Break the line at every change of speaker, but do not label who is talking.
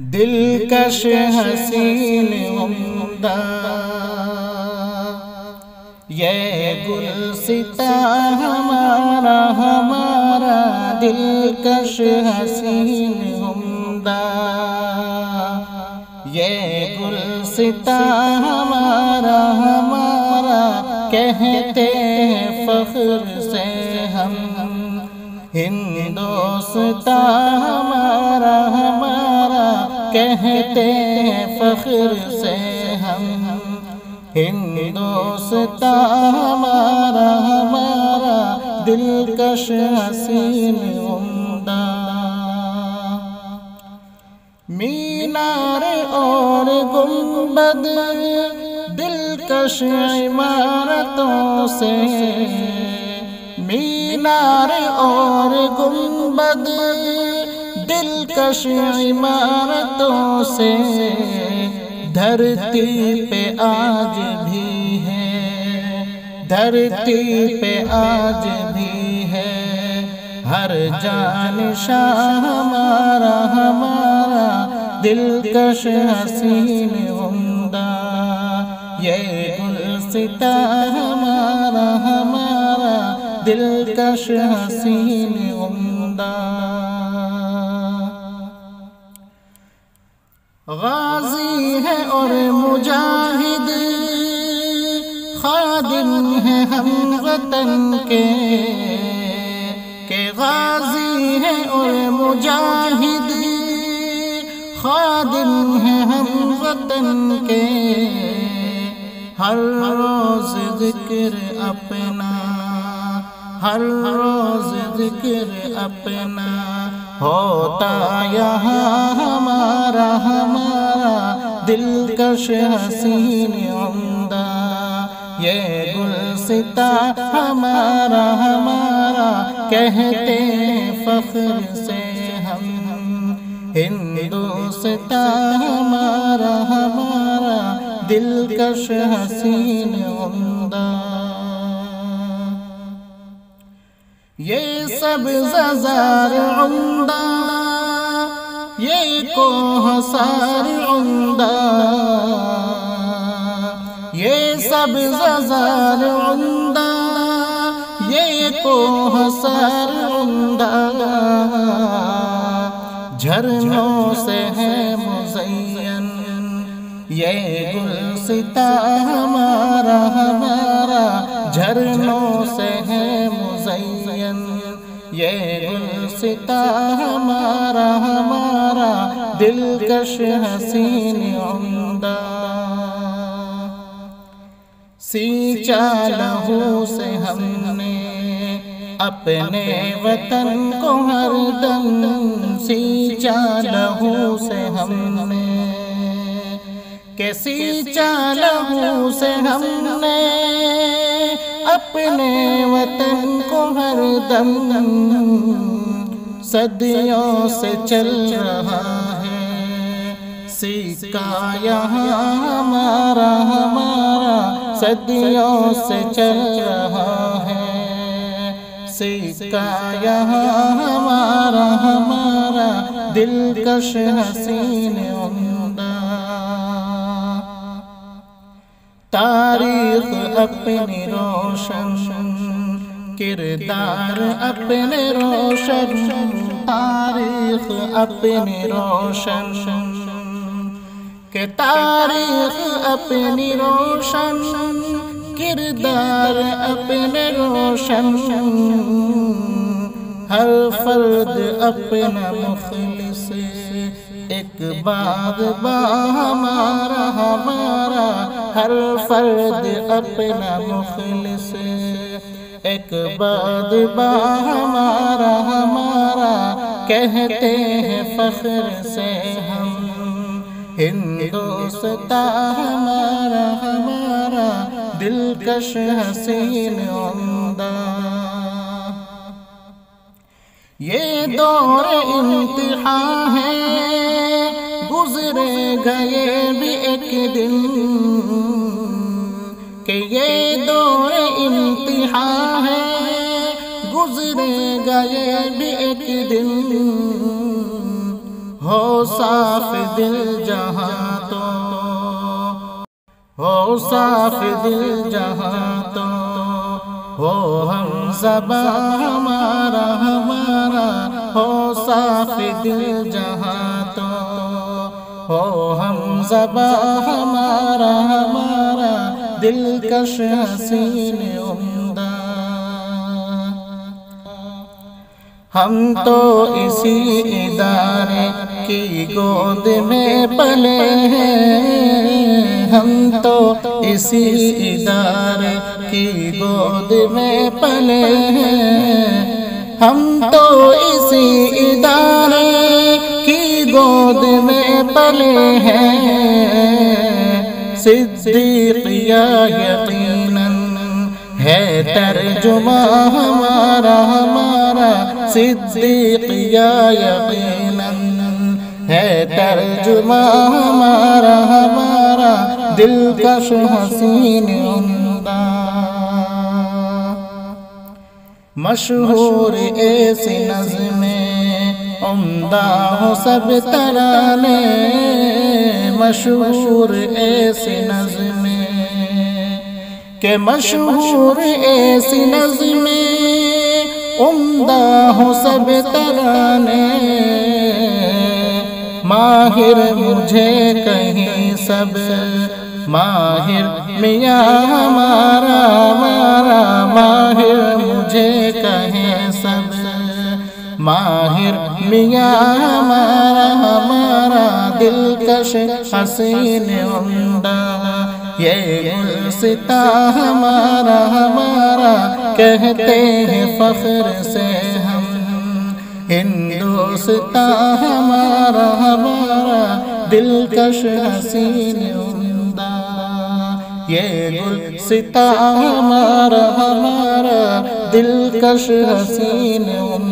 دلکش حسین عمدہ یہ گلستہ ہمارا دلکش حسین عمدہ یہ گلستہ ہمارا کہتے ہیں فخر سے ہم ہندوستاں ہمارا کہتے ہیں فخر سے ہم ہندوستاں ہمارا دلکش حسین عمدہ مینار اور گنبد دلکش عمارتوں سے مینار اور گنبد دلکش عمارتوں سے دھرتی پہ آج بھی ہے دھرتی پہ آج بھی ہے ہر جانشاں ہمارا دلکش حسین عمدہ یہ گلستہ ہمارا دلکش حسین عمدہ غازی ہے اور مجاہد خادم ہے ہم وطن کے کہ غازی ہے اور مجاہد خادم ہے ہم وطن کے ہر روز ذکر اپنا ہر روز ذکر اپنا ہوتا یہاں ہمارا دلکش حسین عمدہ یہ گلستہ ہمارا کہتے ہیں فخر سے ہم ہندوستاں ہمارا دلکش حسین عمدہ یہ سبز زار عمدہ یہ کوہسار عمدہ یہ سبز زار عمدہ یہ کوہسار عمدہ جھرنوں سے ہے مزین یہ گلستہ ہمارا جھرنوں سے ہے مزین یہ گلستہ ہمارا دلکش حسین عمدہ سینچا لہو سے ہم نے اپنے وطن کو ہر دم سینچا لہو سے ہم نے کہ سینچا لہو سے ہم نے اپنے وطن کو ہر دم صدیوں سے چل رہا ہے سکہ یہاں ہمارا صدیوں سے چل رہا ہے سکہ یہاں ہمارا دلکش حسین عمدہ تاریخ اپنی روشن کردار اپنے روشن تاریخ اپنی روشن کہ تاریخ اپنی روشن کردار اپنے روشن ہر فرد اپنا مخلص ایک باغباں ہمارا ہر فرد اپنا مخلص ایک باغباں ہمارا کہتے ہیں فخر سے ہم ہندوستاں ہمارا دلکش حسین عمدہ یہ دور امتحان ہے گزرے گئے بھی ایک دن کہ یہ دور امتحان ہے گزرے گئے بھی ایک دن ہو صاف دل جہاں تو، ہو صاف دل جہاں تو، ہو ہم زباں ہمارا ہمارا، ہو صاف دل جہاں تو، ہو ہم زباں ہمارا ہمارا، دلکش حسین عمدہ۔ ہم تو اسی ادارے کی گود میں پلے ہیں، ہم تو اسی ادارے کی گود میں پلے ہیں، ہم تو اسی ادارے کی گود میں پلے ہیں، صدیقیہ یقیناً ہے ترجمہ ہمارا ہمارا، صدیقیہ یقیناً ہے ترجمہ ہمارا ہمارا، دلکش حسین عمدہ۔ مشہور ایسی نظمیں عمدہ ہو سب ترانے، مشہور ایسی نظمیں کہ مشہور ایسی نظمیں عمدہ ہو سب ترانے، ماہر مجھے کہیں سب، ماہر میاں ہمارا ہمارا، ماہر مجھے کہیں سب، ماہر میاں ہمارا ہمارا، دلکش حسین عمدہ۔ یہ گلستاں ہمارا ہمارا، کہتے ہیں فخر سے ہم، ہندوستاں ہمارا ہمارا، دلکش حسین عمدہ۔ یہ گلستاں ہمارا ہمارا، دلکش حسین عمدہ۔